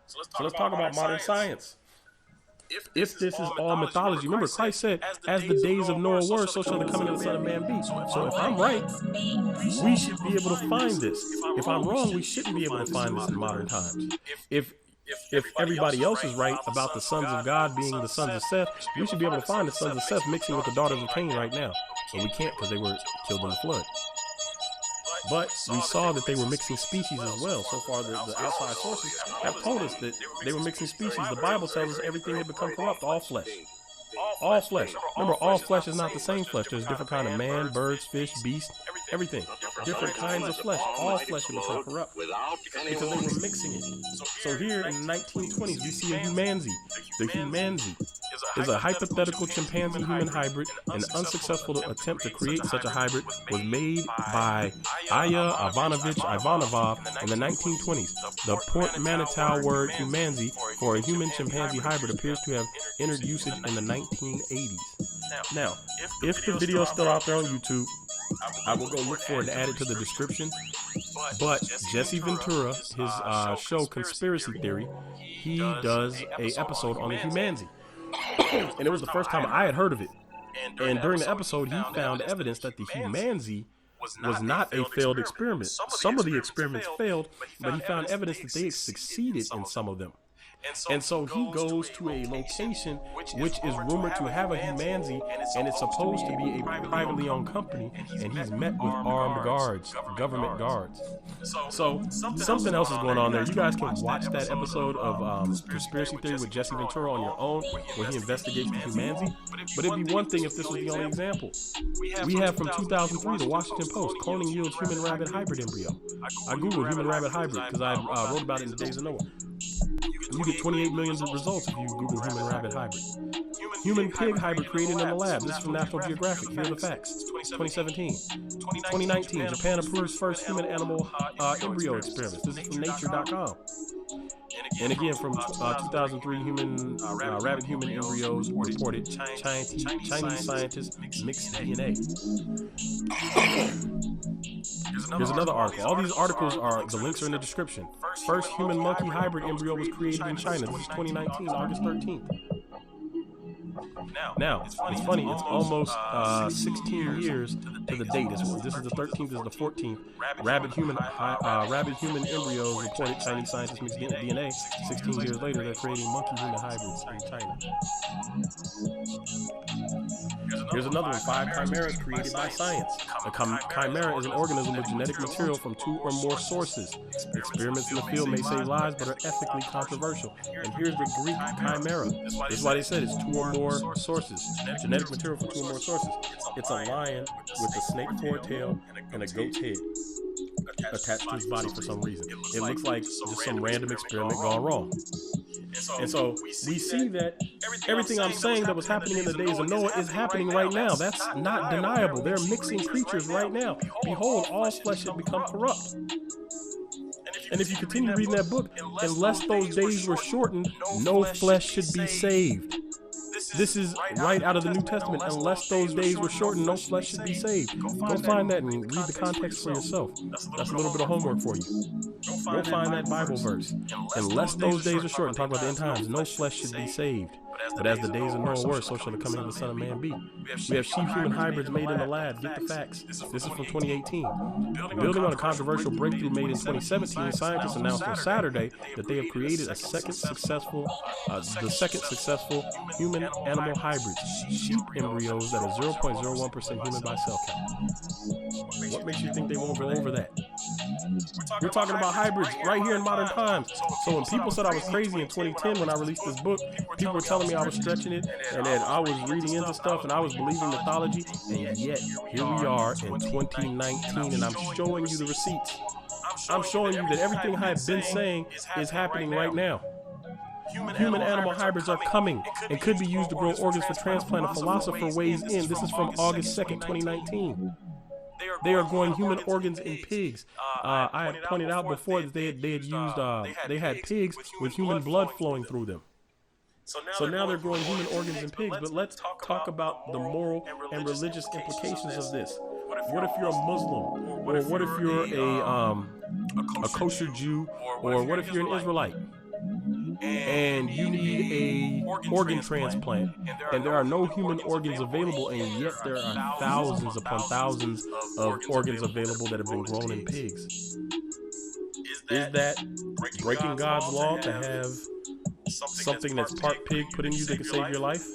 So let's talk about modern science. If this is all mythology, remember Christ said, as the days of Noah were, so shall the coming of the Son of Man be. So if I'm right, we should be able to find this. If I'm wrong, we shouldn't be able to find this in modern times. If everybody else is right about the sons of God being the sons of Seth, we should be able to find the sons of Seth mixing with the daughters of Cain right now. But we can't because they were killed in the flood. But we saw that they were mixing species as well. So far, the outside sources have told us that they were mixing species. The Bible tells us everything had become corrupt, all flesh. All flesh. Remember, all flesh is not the same flesh. There's different kind of man, birds, fish, beasts, everything. Different kinds of flesh. All flesh had become corrupt because they were mixing it. So here in the 1920s, we see a humanzi. The humanzi is a hypothetical chimpanzee-human hybrid. An unsuccessful attempt to create such a hybrid was made by Aya Ivanovich in the 1920s. The portmanteau word humanzi for a human-chimpanzee hybrid appears to have entered usage in the 1980s. Now, if the video is still out there on YouTube, I will go look for it and add it to the description. But Jesse Ventura, his show Conspiracy Theory, he does a episode on the humanzi. And it was the first time I had heard of it. And during the episode, he found evidence that the humanzi was not a failed experiment. Some of the experiments failed, but he found evidence that they succeeded in some of them. And so he goes to a location which is rumored to have a humanzi, and it's supposed to be a privately owned company, and he's met with armed guards, government guards. So something else is going on there. You guys can watch that episode of Conspiracy Theory with Jesse Ventura on your own, where he investigates the humanzi. But it'd be one thing if this was the only example. We have from 2003, the Washington Post, cloning yields human rabbit hybrid embryo. I googled human rabbit hybrid because I wrote about it in the Days of Noah. You get 28 million results if you Google human rabbit hybrid. Human pig hybrid created in the lab. This is from National Geographic. Here are the facts. 2017. 2019, Japan approves first human animal embryo experiments. This is from nature.com. And again, from 2003, rabbit human embryos reported. Chinese scientists mixed DNA. Here's another article. All these articles the links are in the description. First human monkey hybrid embryo was created in China. This is 2019, August 13th. Now, it's funny, it's almost 16 years to the date. This is the 13th, this is the 14th. Rabbit human embryos reported. Chinese scientists mixed DNA. 16 years later, they're creating monkey-human hybrids in China. Here's another one, 5 chimeras created by science. A chimera is an organism with genetic material from 2 or more sources. Experiments in the field may save lives, but are ethically controversial. And here's the Greek chimera. This is why they said it's 2 or more sources. Genetic material from 2 or more sources. It's a lion with a snake for a tail and a goat's head attached to his body for some reason. It looks like just some random experiment gone wrong. And so we see that everything I'm saying that was happening in the days of Noah is happening right now. That's not deniable. They're mixing creatures right now. Behold, all flesh had become corrupt. And if you continue reading that book, unless those days were shortened, no flesh should be saved. This is right out of the New Testament. Unless those days were shortened, no flesh should be saved. Go find that and read the context for yourself. That's a little bit of homework for you. Go find that Bible verse. Unless those days are shortened, talk about the end times, no flesh should be saved. But as the days of Noah were, so shall the coming of the Son of Man be. We have sheep-human hybrids made in the lab. Get the facts. This is from 2018. Building on a controversial breakthrough made in 2017, scientists announced on Saturday that they have created the second successful human-animal hybrid, sheep embryos that are 0.01% human by cell count. What makes you think they won't go over that? We're talking about hybrids right here in modern times. So when people said I was crazy in 2010 when I released this book, people were telling me I was stretching it and that I was reading into stuff and I was believing mythology, and yet here we are in 2019 and I'm showing you the receipts. I'm showing you that everything I have been saying is happening right now. Human-animal hybrids are coming and could be used to grow organs for transplant. A philosopher weighs in. This is from August 2nd, 2019. They are growing human organs in pigs. I had pointed out before that they had pigs with human blood flowing through them. So now they're growing human organs in pigs. But let's talk about the moral and religious implications of this. What if you're a Muslim, or what if you're a kosher Jew, or what if you're an Israelite? and you need a organ transplant, and there are no human organs available, and yet there are thousands upon thousands of organs available that have been grown in pigs. Is that breaking God's law to have something that's part pig put in you that can save your life?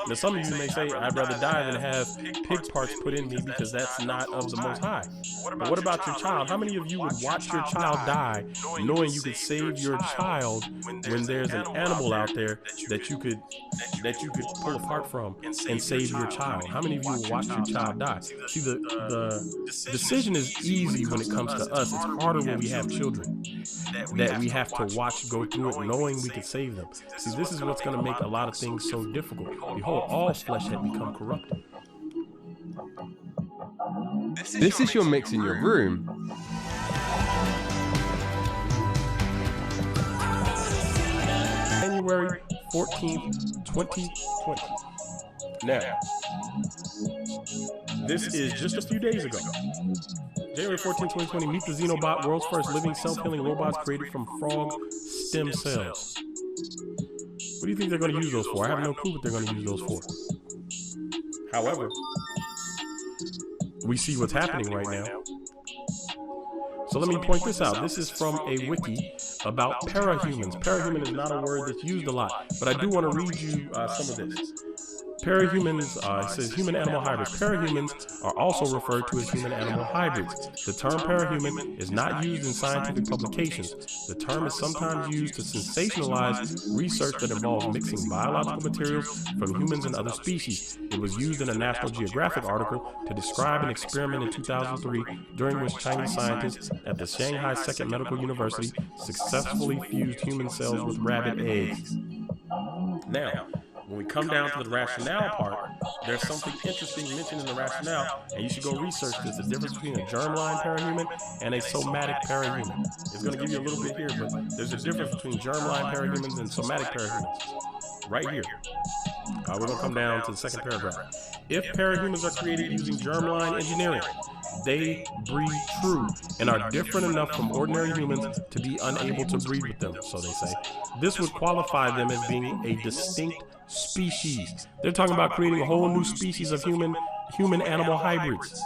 Now, some of you may say, I'd rather die than have pig parts put in me because that's not of the Most High. But what about your child? How many of you would watch your child die knowing you could save your child when there's an animal out there that you could pull apart from and save your child? How many of you would watch your child die? See, the decision is easy when it comes to us. It's harder when we have children that we have to watch go through it knowing we could save them. See, this is what's going to make a lot of things so difficult. Behold, all flesh had become corrupted. This is your mix in your room. January 14th, 2020. Now, this is just a few days ago. January 14th, 2020, meet the Xenobot, world's first living self-healing robots created from frog stem cells. What do you think they're going to use those for? I have no clue what they're going to use those for. However, we see what's happening right now. So let me point this out. This is from a wiki about parahumans. Parahuman is not a word that's used a lot, but I do want to read you some of this. Parahumans, it says human-animal hybrids. Parahumans are also referred to as human-animal hybrids. The term parahuman is not used in scientific publications. The term is sometimes used to sensationalize research that involves mixing biological materials from humans and other species. It was used in a National Geographic article to describe an experiment in 2003 during which Chinese scientists at the Shanghai Second Medical University successfully fused human cells with rabbit eggs. Now, when we come down to the rationale part, there's something interesting mentioned in the rationale, and you should go research this. The difference between a germline parahuman and a somatic parahuman. It's going to give you a little bit here, but there's a difference between germline parahumans and somatic parahumans. Right here. We're going to come down to the second paragraph. If parahumans are created using germline engineering, they breed true and are different enough from ordinary humans to be unable to breed with them, so they say. This would qualify them as being a distinct species. They're talking about creating a whole new species of human-animal hybrids.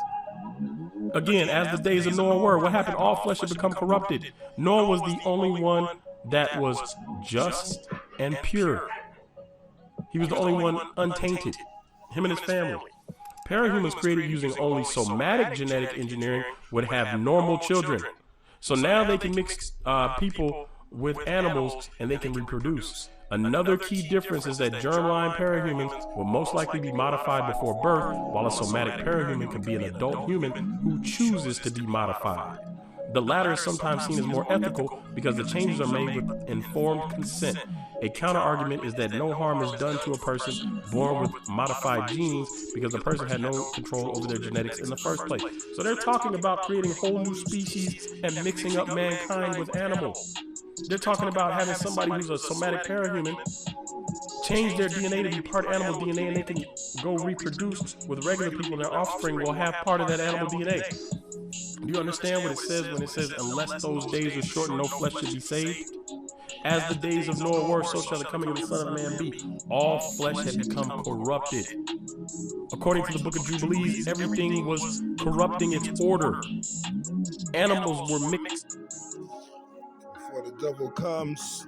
Again, as the days of Noah were, what happened? All flesh had become corrupted. Noah was the only one that was just and pure. He was the only one untainted. Him and his family. Parahumans created using only somatic genetic engineering would have normal children. So now they can mix people with animals and they can reproduce. Another key difference is that germline parahumans will most likely be modified before birth, while a somatic parahuman could be an adult human who chooses to be modified. The latter is sometimes seen as more ethical because the changes are made with informed consent. A counter-argument is that no harm is done to a person born with modified genes because the person had no control over their genetics in the first place. So they're talking about creating a whole new species and mixing up mankind with animals. They're talking about having somebody who's a somatic parahuman change their DNA to be part animal DNA, and they can go reproduce with regular people, and their offspring will have part of that animal DNA. Do you understand what it says when it says, unless those days are shortened, no flesh should be saved? As the days of Noah were, so shall the coming of the Son of Man be. All flesh had become corrupted. According to the book of Jubilees, everything was corrupting its order. Animals were mixed. Before the devil comes,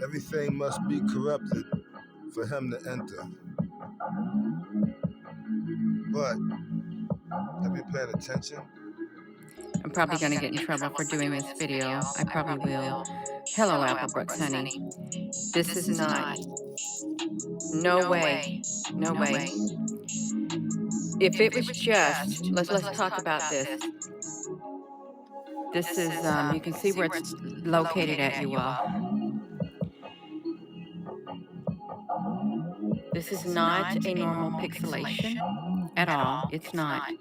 everything must be corrupted for him to enter. But have you paid attention? I'm probably going to get in trouble for doing this video. I probably will. Hello, Applebrooks, honey. This is not. No way. No way. If it was just, let's talk about this. This is, you can see where it's located at, you all. This is not a normal pixelation at all. It's not.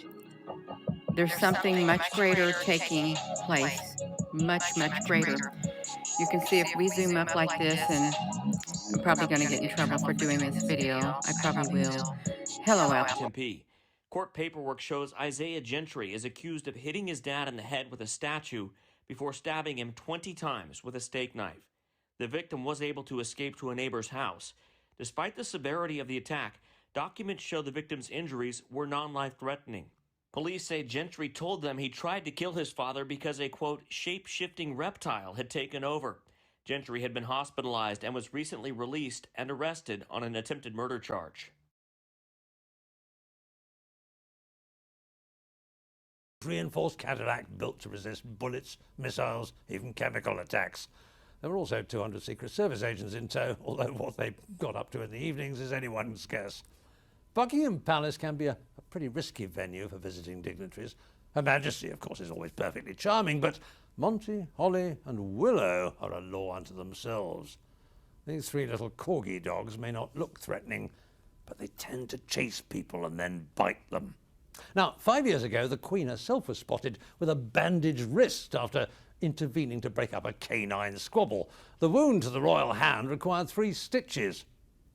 There's something much greater taking place. Much greater. You can see if we zoom up like this, and I'm probably going to get in trouble for doing this video. I probably will. Hello, Apple. Court paperwork shows Isaiah Gentry is accused of hitting his dad in the head with a statue before stabbing him 20 times with a steak knife. The victim was able to escape to a neighbor's house. Despite the severity of the attack, documents show the victim's injuries were non-life-threatening. Police say Gentry told them he tried to kill his father because a, quote, shape-shifting reptile had taken over. Gentry had been hospitalized and was recently released and arrested on an attempted murder charge. Reinforced Cadillac built to resist bullets, missiles, even chemical attacks. There were also 200 Secret Service agents in tow, although what they got up to in the evenings is anyone's guess. Buckingham Palace can be a pretty risky venue for visiting dignitaries. Her Majesty, of course, is always perfectly charming, but Monty, Holly and Willow are a law unto themselves. These three little corgi dogs may not look threatening, but they tend to chase people and then bite them. Now, 5 years ago, the Queen herself was spotted with a bandaged wrist after intervening to break up a canine squabble. The wound to the royal hand required 3 stitches.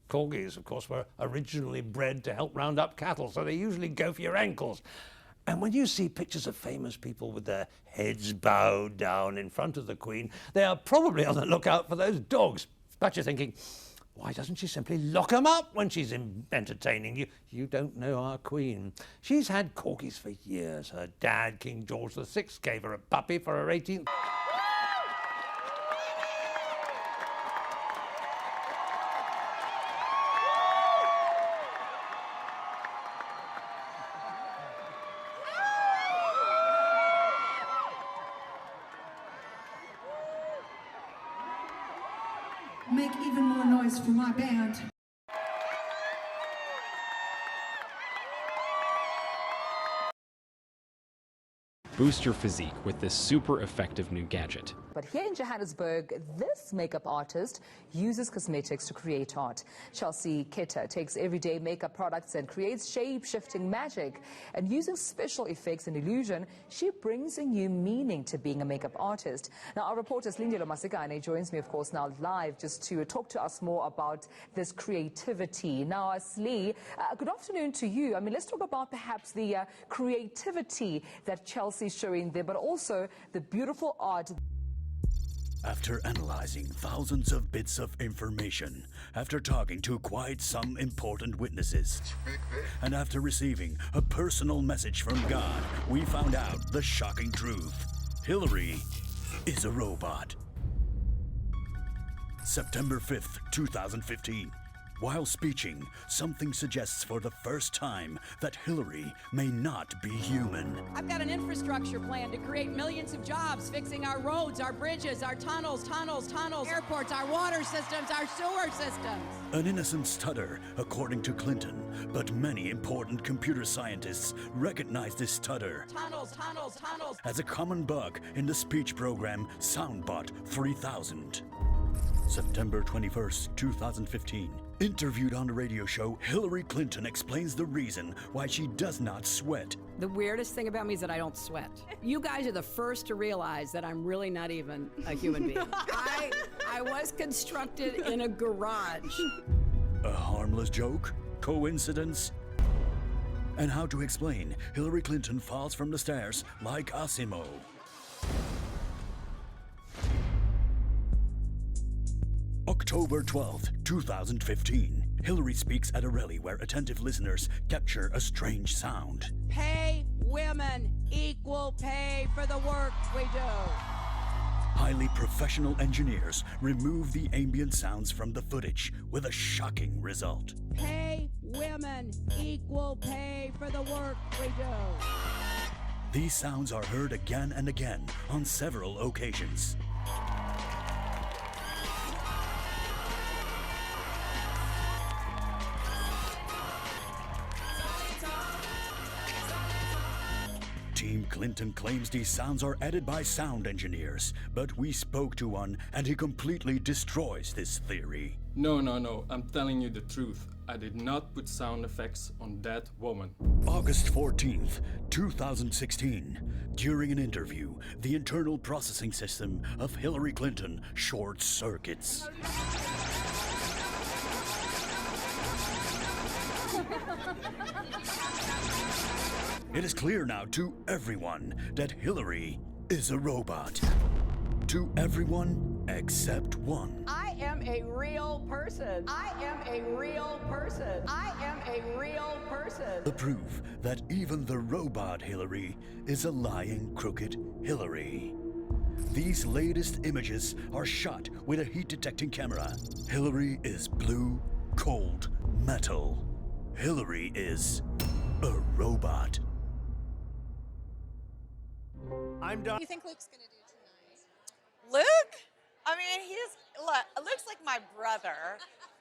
Corgis, of course, were originally bred to help round up cattle, so they usually go for your ankles. And when you see pictures of famous people with their heads bowed down in front of the Queen, they are probably on the lookout for those dogs. But you're thinking, why doesn't she simply lock them up when she's entertaining you? You don't know our Queen. She's had corgis for years. Her dad, King George VI, gave her a puppy for her 18th... Make even more noise for my band. Boost your physique with this super effective new gadget. But here in Johannesburg, this makeup artist uses cosmetics to create art. Chelsea Keta takes everyday makeup products and creates shape-shifting magic. And using special effects and illusion, she brings a new meaning to being a makeup artist. Now, our reporter Lindelo Masikane joins me, of course, now live just to talk to us more about this creativity. Now, Slee, good afternoon to you. I mean, let's talk about perhaps the creativity that Chelsea's showing there, but also the beautiful art. After analyzing thousands of bits of information, after talking to quite some important witnesses, and after receiving a personal message from God, we found out the shocking truth. Hillary is a robot. September 5th, 2015. While speeching, something suggests for the first time that Hillary may not be human. I've got an infrastructure plan to create millions of jobs, fixing our roads, our bridges, our tunnels, airports, our water systems, our sewer systems. An innocent stutter, according to Clinton, but many important computer scientists recognize this stutter Tunnels. as a common bug in the speech program SoundBot 3000. September 21st, 2015. Interviewed on the radio show, Hillary Clinton explains the reason why she does not sweat. The weirdest thing about me is that I don't sweat. You guys are the first to realize that I'm really not even a human being. I was constructed in a garage. A harmless joke? Coincidence? And how to explain Hillary Clinton falls from the stairs like Asimo. October 12th, 2015. Hillary speaks at a rally where attentive listeners capture a strange sound. Pay women equal pay for the work we do. Highly professional engineers remove the ambient sounds from the footage with a shocking result. Pay women equal pay for the work we do. These sounds are heard again and again on several occasions. Team Clinton claims these sounds are added by sound engineers, but we spoke to one and he completely destroys this theory. No, I'm telling you the truth. I did not put sound effects on that woman. August 14th, 2016. During an interview, the internal processing system of Hillary Clinton short circuits. It is clear now to everyone that Hillary is a robot. To everyone except one. I am a real person. I am a real person. I am a real person. The proof that even the robot Hillary is a lying, crooked Hillary. These latest images are shot with a heat-detecting camera. Hillary is blue, cold metal. Hillary is a robot. I'm done. What do you think Luke's gonna do tonight? Luke? I mean, Luke's like my brother.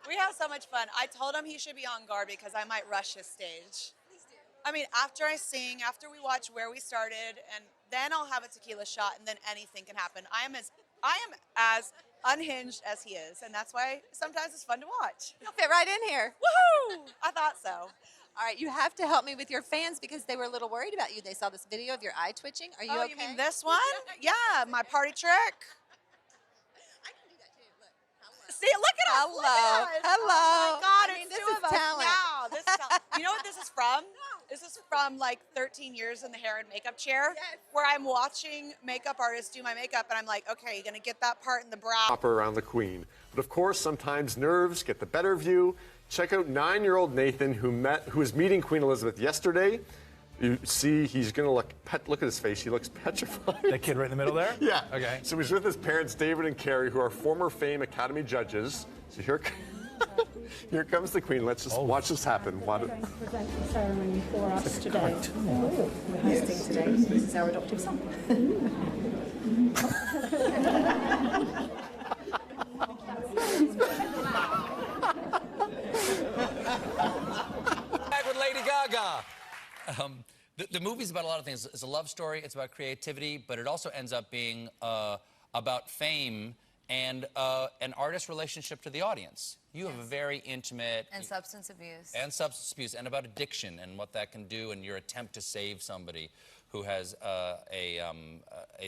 We have so much fun. I told him he should be on guard because I might rush his stage. Please do. I mean, after I sing, after we watch Where We Started, and then I'll have a tequila shot, and then anything can happen. I am as unhinged as he is, and that's why sometimes it's fun to watch. You'll fit right in here. Woohoo! I thought so. All right, you have to help me with your fans because they were a little worried about you. They saw this video of your eye twitching. Are you okay? You mean this one? Yeah, my party trick. I can do that too. Look. See, look at us. Hello. Look at us. Hello. Oh my God, I mean, it's this two is of us talent. now. This is talent. You know what this is from? This is from like 13 years in the hair and makeup chair, where I'm watching makeup artists do my makeup, and I'm like, okay, you're gonna get that part in the brow. Around the queen. But of course, sometimes nerves get the better of you. Check out 9-year-old Nathan, who was meeting Queen Elizabeth yesterday. You see, he's gonna look at his face. He looks petrified. That kid right in the middle there? Yeah. Okay. So he's with his parents, David and Carrie, who are former Fame Academy judges. So here comes the Queen. Let's just watch this happen. We're going to present the ceremony for us today. We're hosting today. This is our adoptive son. Back with Lady Gaga. The movie's about a lot of things. It's a love story. It's about creativity, but it also ends up being about fame and an artist's relationship to the audience. You have a very intimate... And substance abuse. And substance abuse, and about addiction and what that can do, and your attempt to save somebody who has a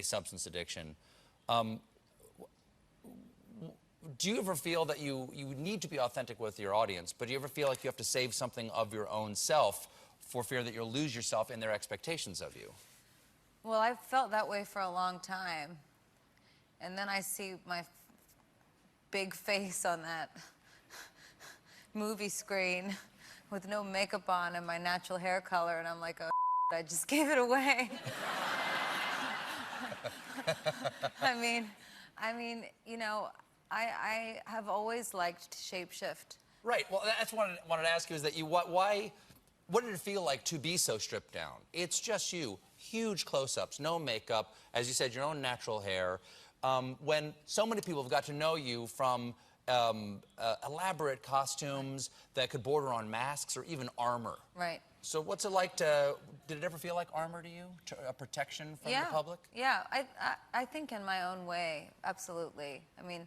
substance addiction. Do you ever feel that you need to be authentic with your audience, but do you ever feel like you have to save something of your own self for fear that you'll lose yourself in their expectations of you? Well, I've felt that way for a long time. And then I see my big face on that movie screen with no makeup on and my natural hair color, and I'm like, oh, I just gave it away. I mean, you know, I have always liked shapeshift. Right. Well, that's what I wanted to ask you, is that what did it feel like to be so stripped down? It's just you. Huge close-ups, no makeup, as you said, your own natural hair. When so many people have got to know you from elaborate costumes that could border on masks or even armor. Right. So what's it like did it ever feel like armor to you? A protection from the public? Yeah, I think in my own way, absolutely. I mean,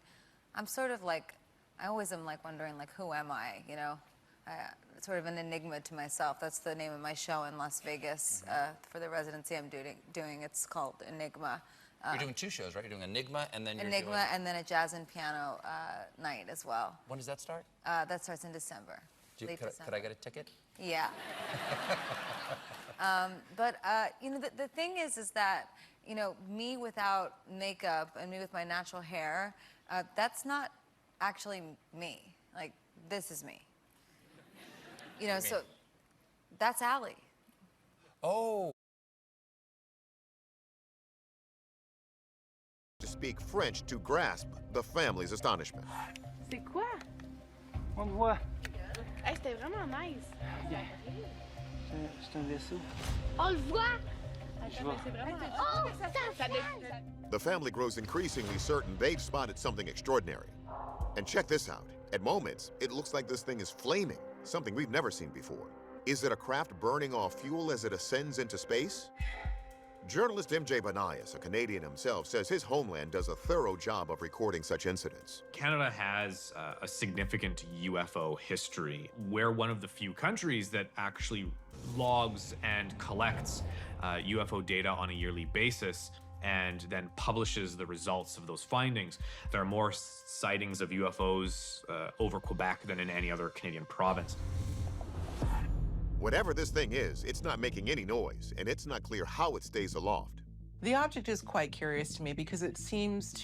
I'm sort of like, I always am like wondering, like, who am I, you know? Sort of an enigma to myself. That's the name of my show in Las Vegas for the residency I'm doing. It's called Enigma. You're doing two shows, right? You're doing Enigma, and then Enigma, and then a jazz and piano night as well. When does that start? That starts in December. Late December. Could I get a ticket? Yeah. But you know, the thing is that, you know, me without makeup and me with my natural hair, that's not actually me. Like, this is me. You know, so that's Allie. Oh. To speak French to grasp the family's astonishment. C'est quoi? On le voit. Hey, c'était vraiment nice. C'est un vaisseau. On le voit? Oh, The family grows increasingly certain they've spotted something extraordinary. And check this out. At moments, it looks like this thing is flaming, something we've never seen before. Is it a craft burning off fuel as it ascends into space? Journalist MJ Banias, a Canadian himself, says his homeland does a thorough job of recording such incidents. Canada has a significant UFO history. We're one of the few countries that actually logs and collects UFO data on a yearly basis and then publishes the results of those findings. There are more sightings of UFOs over Quebec than in any other Canadian province. Whatever this thing is, it's not making any noise, and it's not clear how it stays aloft. The object is quite curious to me because it seems